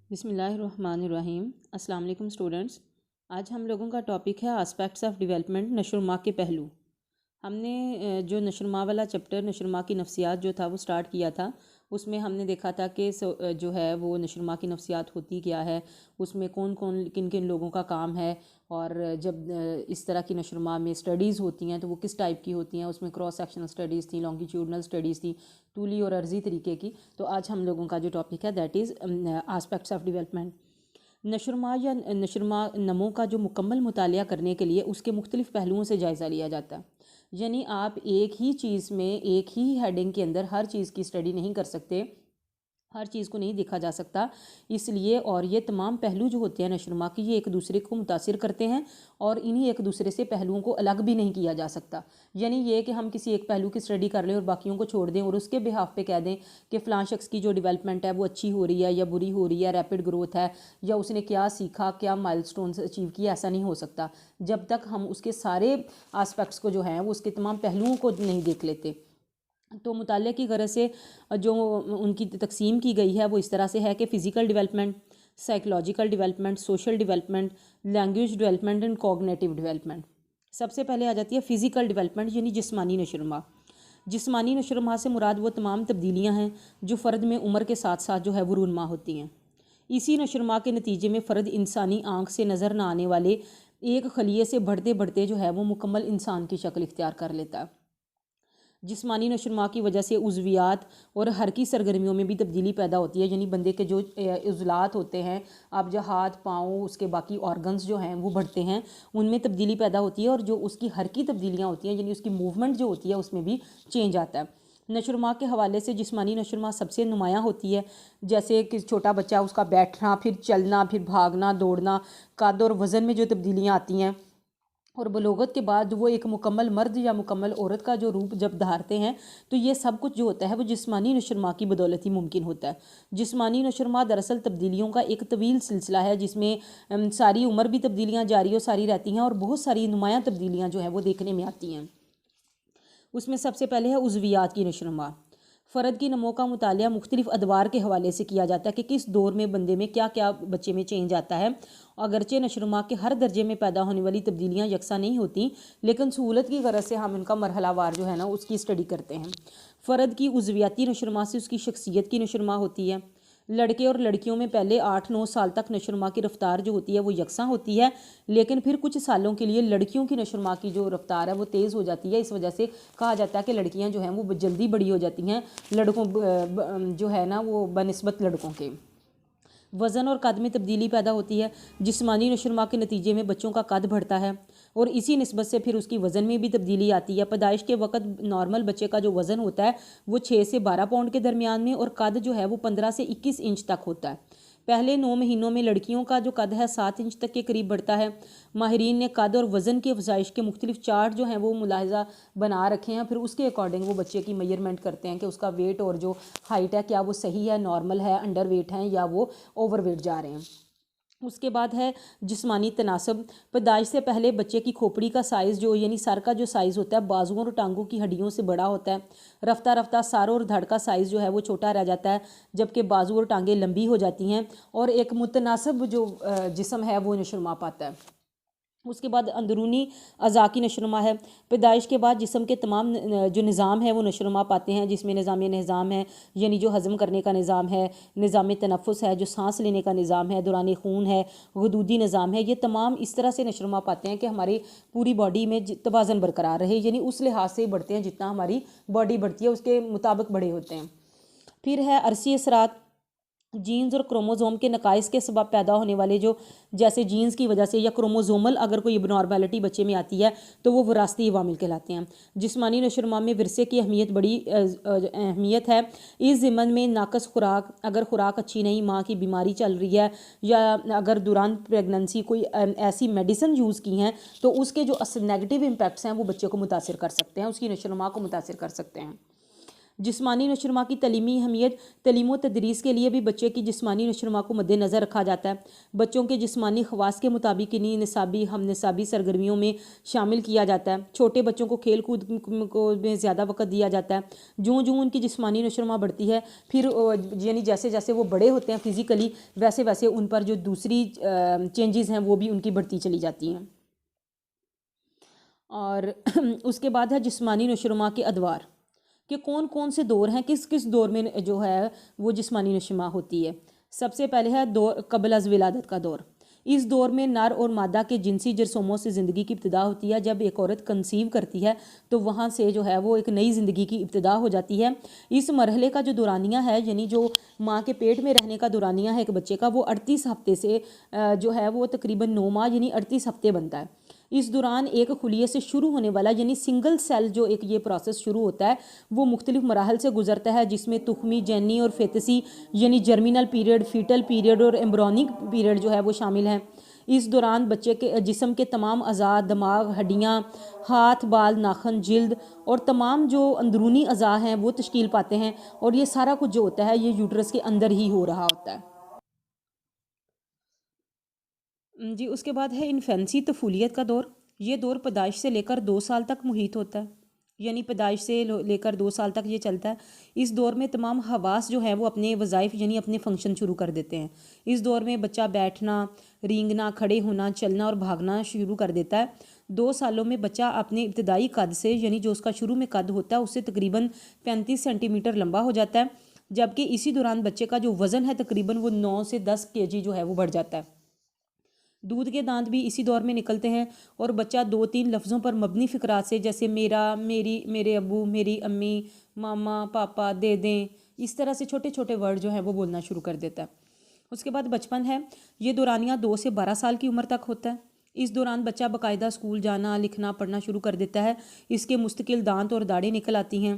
بسم اللہ الرحمن الرحیم۔ السلام علیکم اسٹوڈنٹس۔ آج ہم لوگوں کا ٹاپک ہے آسپیکٹس آف ڈیولپمنٹ، نشو و نما کے پہلو۔ ہم نے جو نشو و نما والا چیپٹر نشو و نما کی نفسیات جو تھا وہ سٹارٹ کیا تھا۔ اس میں ہم نے دیکھا تھا کہ جو ہے وہ نشو و نما کی نفسیات ہوتی کیا ہے، اس میں کون کون کن کن لوگوں کا کام ہے، اور جب اس طرح کی نشو و نما میں اسٹڈیز ہوتی ہیں تو وہ کس ٹائپ کی ہوتی ہیں۔ اس میں کراس سیکشنل اسٹڈیز تھیں، لانگیٹیوڈنل اسٹڈیز تھیں، طولی اور عرضی طریقے کی۔ تو آج ہم لوگوں کا جو ٹاپک ہے that is aspects of development. نشو و نما یا نشو و نمو کا جو مکمل مطالعہ کرنے کے لیے اس کے مختلف پہلوؤں سے جائزہ لیا جاتا ہے۔ یعنی آپ ایک ہی چیز میں ایک ہی ہیڈنگ کے اندر ہر چیز کی اسٹڈی نہیں کر سکتے، ہر چیز کو نہیں دیکھا جا سکتا، اس لیے اور یہ تمام پہلو جو ہوتے ہیں نشو و نما کی یہ ایک دوسرے کو متاثر کرتے ہیں، اور انہی ایک دوسرے سے پہلوؤں کو الگ بھی نہیں کیا جا سکتا۔ یعنی یہ کہ ہم کسی ایک پہلو کی اسٹڈی کر لیں اور باقیوں کو چھوڑ دیں اور اس کے بہاف پہ کہہ دیں کہ فلاں شخص کی جو ڈیولپمنٹ ہے وہ اچھی ہو رہی ہے یا بری ہو رہی ہے، ریپڈ گروتھ ہے، یا اس نے کیا سیکھا، کیا مائل سٹونز اچیو کیا، ایسا نہیں ہو سکتا جب تک ہم اس کے سارے آسپیکٹس کو جو ہیں وہ اس کے تمام پہلوؤں کو نہیں دیکھ لیتے۔ تو مطالعہ کی غرض سے جو ان کی تقسیم کی گئی ہے وہ اس طرح سے ہے کہ physical development, psychological development, social development, language development and cognitive development. سب سے پہلے آ جاتی ہے فزیکل ڈیولپمنٹ یعنی جسمانی نشو و نما۔ جسمانی نشو و نما سے مراد وہ تمام تبدیلیاں ہیں جو فرد میں عمر کے ساتھ ساتھ جو ہے وہ رونما ہوتی ہیں۔ اسی نشو و نما کے نتیجے میں فرد انسانی آنکھ سے نظر نہ آنے والے ایک خلیے سے بڑھتے بڑھتے جو ہے وہ مکمل انسان کی شکل اختیار کر لیتا ہے۔ جسمانی نشو و نما کی وجہ سے عضویات اور حرکی سرگرمیوں میں بھی تبدیلی پیدا ہوتی ہے، یعنی بندے کے جو عضلات ہوتے ہیں، اب جو ہاتھ پاؤں اس کے باقی آرگنز جو ہیں وہ بڑھتے ہیں، ان میں تبدیلی پیدا ہوتی ہے، اور جو اس کی حرکی تبدیلیاں ہوتی ہیں یعنی اس کی موومنٹ جو ہوتی ہے اس میں بھی چینج آتا ہے۔ نشو و نما کے حوالے سے جسمانی نشو و نما سب سے نمایاں ہوتی ہے، جیسے کہ چھوٹا بچہ اس کا بیٹھنا، پھر چلنا، پھر بھاگنا، دوڑنا، قد اور وزن میں جو تبدیلیاں آتی ہیں، اور بلوغت کے بعد وہ ایک مکمل مرد یا مکمل عورت کا جو روپ جب دھارتے ہیں، تو یہ سب کچھ جو ہوتا ہے وہ جسمانی نشو و نما کی بدولت ہی ممکن ہوتا ہے۔ جسمانی نشو و نما دراصل تبدیلیوں کا ایک طویل سلسلہ ہے جس میں ساری عمر بھی تبدیلیاں جاری و ساری رہتی ہیں، اور بہت ساری نمایاں تبدیلیاں جو ہیں وہ دیکھنے میں آتی ہیں۔ اس میں سب سے پہلے ہے عضویات کی نشو و نما۔ فرد کی نمو کا مطالعہ مختلف ادوار کے حوالے سے کیا جاتا ہے کہ کس دور میں بندے میں کیا کیا بچے میں چینج آتا ہے۔ اگرچہ نشو و نما کے ہر درجے میں پیدا ہونے والی تبدیلیاں یکساں نہیں ہوتی، لیکن سہولت کی غرض سے ہم ان کا مرحلہ وار جو ہے نا اس کی اسٹڈی کرتے ہیں۔ فرد کی عضویاتی نشو و نما سے اس کی شخصیت کی نشو و نما ہوتی ہے۔ لڑکے اور لڑکیوں میں پہلے 8-9 سال تک نشو و نما کی رفتار جو ہوتی ہے وہ یکساں ہوتی ہے، لیکن پھر کچھ سالوں کے لیے لڑکیوں کی نشو و نما کی جو رفتار ہے وہ تیز ہو جاتی ہے۔ اس وجہ سے کہا جاتا ہے کہ لڑکیاں جو ہیں وہ جلدی بڑی ہو جاتی ہیں لڑکوں جو ہے نا وہ بنسبت لڑکوں کے۔ وزن اور قد میں تبدیلی پیدا ہوتی ہے۔ جسمانی نشو و نما کے نتیجے میں بچوں کا قد بڑھتا ہے، اور اسی نسبت سے پھر اس کی وزن میں بھی تبدیلی آتی ہے۔ پیدائش کے وقت نارمل بچے کا جو وزن ہوتا ہے وہ 6 سے 12 پاؤنڈ کے درمیان میں، اور قد جو ہے وہ 15 سے 21 انچ تک ہوتا ہے۔ پہلے 9 مہینوں میں لڑکیوں کا جو قد ہے 7 انچ تک کے قریب بڑھتا ہے۔ ماہرین نے قد اور وزن کی افزائش کے مختلف چارٹ جو ہیں وہ ملاحظہ بنا رکھے ہیں، پھر اس کے اکارڈنگ وہ بچے کی میئرمنٹ کرتے ہیں کہ اس کا ویٹ اور جو ہائٹ ہے کیا وہ صحیح ہے، نارمل ہے، انڈر ویٹ ہیں یا وہ اوور ویٹ جا رہے ہیں۔ اس کے بعد ہے جسمانی تناسب۔ پیدائش سے پہلے بچے کی کھوپڑی کا سائز جو یعنی سر کا جو سائز ہوتا ہے بازوؤں اور ٹانگوں کی ہڈیوں سے بڑا ہوتا ہے۔ رفتہ رفتہ سر اور دھڑ کا سائز جو ہے وہ چھوٹا رہ جاتا ہے، جبکہ بازو اور ٹانگیں لمبی ہو جاتی ہیں، اور ایک متناسب جو جسم ہے وہ نشو و نما پاتا ہے۔ اس کے بعد اندرونی اعضاء کی نشو و نما ہے۔ پیدائش کے بعد جسم کے تمام جو نظام ہے وہ نشو و نما پاتے ہیں، جس میں نظام ہے یعنی جو ہضم کرنے کا نظام ہے، نظام تنفس ہے جو سانس لینے کا نظام ہے، دوران خون ہے، غدودی نظام ہے، یہ تمام اس طرح سے نشو و نما پاتے ہیں کہ ہماری پوری باڈی میں توازن برقرار رہے، یعنی اس لحاظ سے بڑھتے ہیں جتنا ہماری باڈی بڑھتی ہے اس کے مطابق بڑے ہوتے ہیں۔ پھر ہے عرصی اثرات۔ جینز اور کروموزوم کے نقائص کے سبب پیدا ہونے والے جو جیسے جینز کی وجہ سے یا کروموزومل اگر کوئی ابنارمیلٹی بچے میں آتی ہے تو وہ وراثتی عوامل کہلاتے ہیں۔ جسمانی نشو و نما میں ورثے کی بڑی اہمیت ہے۔ اس ضمن میں ناقص خوراک، اگر خوراک اچھی نہیں، ماں کی بیماری چل رہی ہے، یا اگر دوران پریگننسی کوئی ایسی میڈیسن یوز کی ہیں تو اس کے جو نیگیٹو امپیکٹس ہیں وہ بچے کو متاثر کر سکتے ہیں، اس کی نشو و نما کو متاثر کر سکتے ہیں۔ جسمانی نشوونما کی تعلیمی اہمیت، تعلیم و تدریس کے لیے بھی بچے کی جسمانی نشوونما کو مد نظر رکھا جاتا ہے۔ بچوں کے جسمانی خواص کے مطابق انہیں نصابی ہم نصابی سرگرمیوں میں شامل کیا جاتا ہے۔ چھوٹے بچوں کو کھیل کود کو میں زیادہ وقت دیا جاتا ہے۔ جوں ان کی جسمانی نشوونما بڑھتی ہے، پھر یعنی جیسے جیسے وہ بڑے ہوتے ہیں فزیکلی، ویسے ویسے ان پر جو دوسری چینجز ہیں وہ بھی ان کی بڑھتی چلی جاتی ہیں۔ اور اس کے بعد ہے جسمانی نشوونما کے ادوار، کہ کون کون سے دور ہیں، کس کس دور میں جو ہے وہ جسمانی نشوونما ہوتی ہے۔ سب سے پہلے ہے دور قبل از ولادت کا دور۔ اس دور میں نر اور مادہ کے جنسی جرثوموں سے زندگی کی ابتدا ہوتی ہے۔ جب ایک عورت کنسیو کرتی ہے تو وہاں سے جو ہے وہ ایک نئی زندگی کی ابتدا ہو جاتی ہے۔ اس مرحلے کا جو دورانیہ ہے، یعنی جو ماں کے پیٹ میں رہنے کا دورانیہ ہے ایک بچے کا، وہ 38 ہفتے سے جو ہے وہ تقریباً 9 ماہ یعنی 38 ہفتے بنتا ہے۔ اس دوران ایک خلیے سے شروع ہونے والا یعنی سنگل سیل جو ایک یہ پروسیس شروع ہوتا ہے، وہ مختلف مراحل سے گزرتا ہے، جس میں تخمی، جنینی اور فیتسی یعنی جرمینل پیریڈ، فیٹل پیریڈ اور ایمبرونک پیریڈ جو ہے وہ شامل ہیں۔ اس دوران بچے کے جسم کے تمام اعضاء، دماغ، ہڈیاں، ہاتھ، بال، ناخن، جلد اور تمام جو اندرونی اعضاء ہیں وہ تشکیل پاتے ہیں، اور یہ سارا کچھ جو ہوتا ہے یہ یوٹرس کے اندر ہی ہو رہا ہوتا ہے۔ جی اس کے بعد ہے انفینسی، طفولیت کا دور۔ یہ دور پیدائش سے لے کر 2 سال تک محیط ہوتا ہے، یعنی پیدائش سے لے کر 2 سال تک یہ چلتا ہے۔ اس دور میں تمام حواس جو ہیں وہ اپنے وظائف یعنی اپنے فنکشن شروع کر دیتے ہیں۔ اس دور میں بچہ بیٹھنا، رینگنا، کھڑے ہونا، چلنا اور بھاگنا شروع کر دیتا ہے۔ 2 سالوں میں بچہ اپنے ابتدائی قد سے یعنی جو اس کا شروع میں قد ہوتا ہے اس سے تقریباً 35 سینٹی میٹر لمبا ہو جاتا ہے، جبکہ اسی دوران بچے کا جو وزن ہے تقریباً وہ 9 سے 10 kg جو ہے وہ بڑھ جاتا ہے۔ دودھ کے دانت بھی اسی دور میں نکلتے ہیں، اور بچہ 2-3 لفظوں پر مبنی فقرات سے جیسے میرا، میری، میرے ابو، میری امی، ماما، پاپا، دے دیں، اس طرح سے چھوٹے چھوٹے ورڈ جو ہیں وہ بولنا شروع کر دیتا ہے۔ اس کے بعد بچپن ہے، یہ دورانیہ 2 سے 12 سال کی عمر تک ہوتا ہے۔ اس دوران بچہ باقاعدہ اسکول جانا، لکھنا، پڑھنا شروع کر دیتا ہے۔ اس کے مستقل دانت اور داڑھیں نکل آتی ہیں،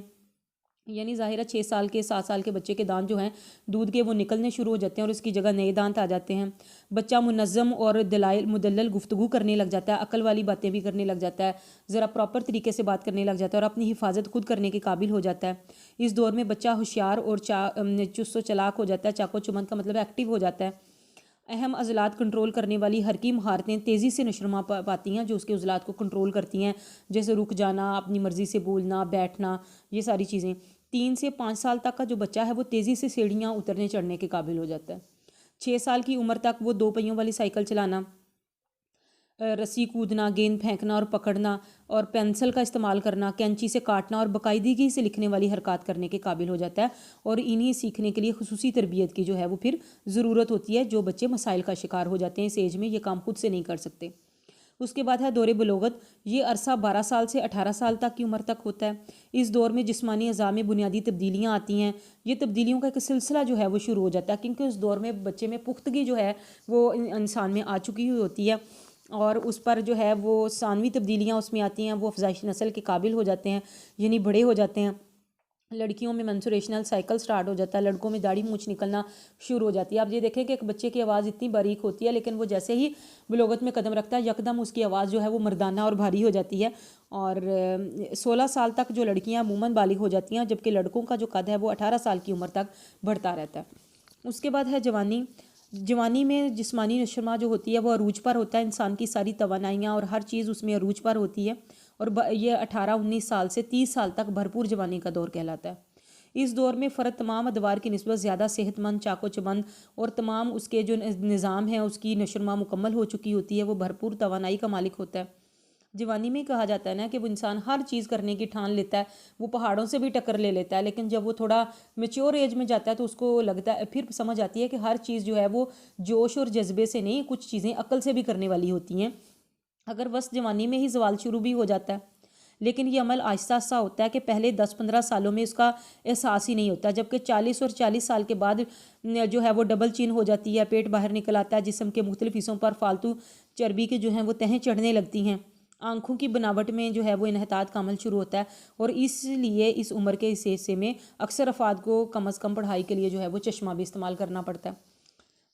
یعنی ظاہر ہے 6 سال کے 7 سال کے بچے کے دانت جو ہیں دودھ کے وہ نکلنے شروع ہو جاتے ہیں، اور اس کی جگہ نئے دانت آ جاتے ہیں۔ بچہ منظم اور مدلل گفتگو کرنے لگ جاتا ہے، عقل والی باتیں بھی کرنے لگ جاتا ہے، ذرا پراپر طریقے سے بات کرنے لگ جاتا ہے، اور اپنی حفاظت خود کرنے کے قابل ہو جاتا ہے۔ اس دور میں بچہ ہوشیار اور چست و چلاک ہو جاتا ہے، چاق و چمن کا مطلب ایکٹیو ہو جاتا ہے۔ اہم عضلات کنٹرول کرنے والی حرکی مہارتیں تیزی سے نشوونما پاتی ہیں، جو اس کے عضلات کو کنٹرول کرتی ہیں، جیسے رک جانا، اپنی مرضی سے بولنا، بیٹھنا، یہ ساری چیزیں۔ 3 سے 5 سال تک کا جو بچہ ہے وہ تیزی سے سیڑھیاں اترنے چڑھنے کے قابل ہو جاتا ہے۔ 6 سال کی عمر تک وہ 2 پہیوں والی سائیکل چلانا، رسی کودنا، گیند پھینکنا اور پکڑنا، اور پینسل کا استعمال کرنا، کینچی سے کاٹنا اور باقاعدگی سے لکھنے والی حرکات کرنے کے قابل ہو جاتا ہے۔ اور انہیں سیکھنے کے لیے خصوصی تربیت کی جو ہے وہ پھر ضرورت ہوتی ہے، جو بچے مسائل کا شکار ہو جاتے ہیں اس ایج میں، یہ کام خود سے نہیں کر سکتے۔ اس کے بعد ہے دور بلوغت۔ یہ عرصہ 12 سال سے 18 سال تک کی عمر تک ہوتا ہے۔ اس دور میں جسمانی اعضاء میں بنیادی تبدیلیاں آتی ہیں۔ یہ تبدیلیوں کا ایک سلسلہ جو ہے وہ شروع ہو جاتا ہے، کیونکہ اس دور میں بچے میں پختگی جو ہے وہ انسان میں آ چکی ہوئی ہوتی ہے، اور اس پر جو ہے وہ ثانوی تبدیلیاں اس میں آتی ہیں، وہ افزائش نسل کے قابل ہو جاتے ہیں، یعنی بڑے ہو جاتے ہیں۔ لڑکیوں میں منسوریشنل سائیکل سٹارٹ ہو جاتا ہے، لڑکوں میں داڑھی مونچھ نکلنا شروع ہو جاتی ہے۔ آپ یہ دیکھیں کہ ایک بچے کی آواز اتنی باریک ہوتی ہے، لیکن وہ جیسے ہی بلوغت میں قدم رکھتا ہے یکدم اس کی آواز جو ہے وہ مردانہ اور بھاری ہو جاتی ہے۔ اور 16 سال تک جو لڑکیاں عموماً بالغ ہو جاتی ہیں، جبکہ لڑکوں کا جو قد ہے وہ 18 سال کی عمر تک بڑھتا رہتا ہے۔ اس کے بعد ہے جوانی۔ جوانی میں جسمانی نشوونما جو ہوتی ہے وہ عروج پر ہوتا ہے، انسان کی ساری توانائیاں اور ہر چیز اس میں عروج پر ہوتی ہے، اور یہ 18-19 سال سے 30 سال تک بھرپور جوانی کا دور کہلاتا ہے۔ اس دور میں فرد تمام ادوار کی نسبت زیادہ صحت مند، چاق و چبند، اور تمام اس کے جو نظام ہے اس کی نشوونما مکمل ہو چکی ہوتی ہے، وہ بھرپور توانائی کا مالک ہوتا ہے۔ جوانی میں کہا جاتا ہے نا کہ وہ انسان ہر چیز کرنے کی ٹھان لیتا ہے، وہ پہاڑوں سے بھی ٹکر لے لیتا ہے، لیکن جب وہ تھوڑا میچور ایج میں جاتا ہے تو اس کو لگتا ہے، پھر سمجھ آتی ہے کہ ہر چیز جو ہے وہ جوش اور جذبے سے نہیں، کچھ چیزیں عقل سے بھی کرنے والی ہوتی ہیں۔ اگر وسط جوانی میں ہی زوال شروع بھی ہو جاتا ہے، لیکن یہ عمل آہستہ آہستہ ہوتا ہے کہ پہلے 10-15 سالوں میں اس کا احساس ہی نہیں ہوتا، جبکہ 40 سال کے بعد جو ہے وہ ڈبل چین ہو جاتی ہے، پیٹ باہر نکل آتا ہے، جسم کے مختلف حصوں پر فالتو چربی کے جو ہیں وہ تہیں چڑھنے لگتی ہیں، آنکھوں کی بناوٹ میں جو ہے وہ انحطاط کا عمل شروع ہوتا ہے، اور اس لیے اس عمر کے اس حصے میں اکثر افراد کو کم از کم پڑھائی کے لیے جو ہے وہ چشمہ بھی استعمال کرنا پڑتا ہے۔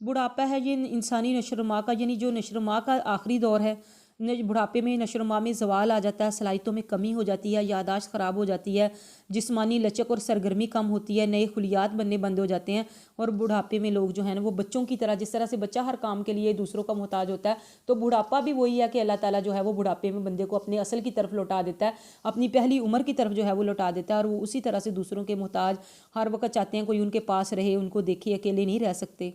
بڑھاپا ہے، یہ انسانی نشوونما کا یعنی جو نشوونما کا آخری دور ہے، بڑھاپے میں نشو و نما میں زوال آ جاتا ہے، صلاحیتوں میں کمی ہو جاتی ہے، یادداشت خراب ہو جاتی ہے، جسمانی لچک اور سرگرمی کم ہوتی ہے، نئے خلیات بننے بند ہو جاتے ہیں، اور بڑھاپے میں لوگ جو ہیں نا وہ بچوں کی طرح، جس طرح سے بچہ ہر کام کے لیے دوسروں کا محتاج ہوتا ہے، تو بڑھاپا بھی وہی ہے کہ اللہ تعالیٰ جو ہے وہ بڑھاپے میں بندے کو اپنے اصل کی طرف لوٹا دیتا ہے، اپنی پہلی عمر کی طرف جو ہے وہ لوٹا دیتا ہے، اور وہ اسی طرح سے دوسروں کے محتاج ہر وقت چاہتے ہیں کوئی ان کے پاس رہے، ان کو دیکھے، اکیلے نہیں رہ سکتے۔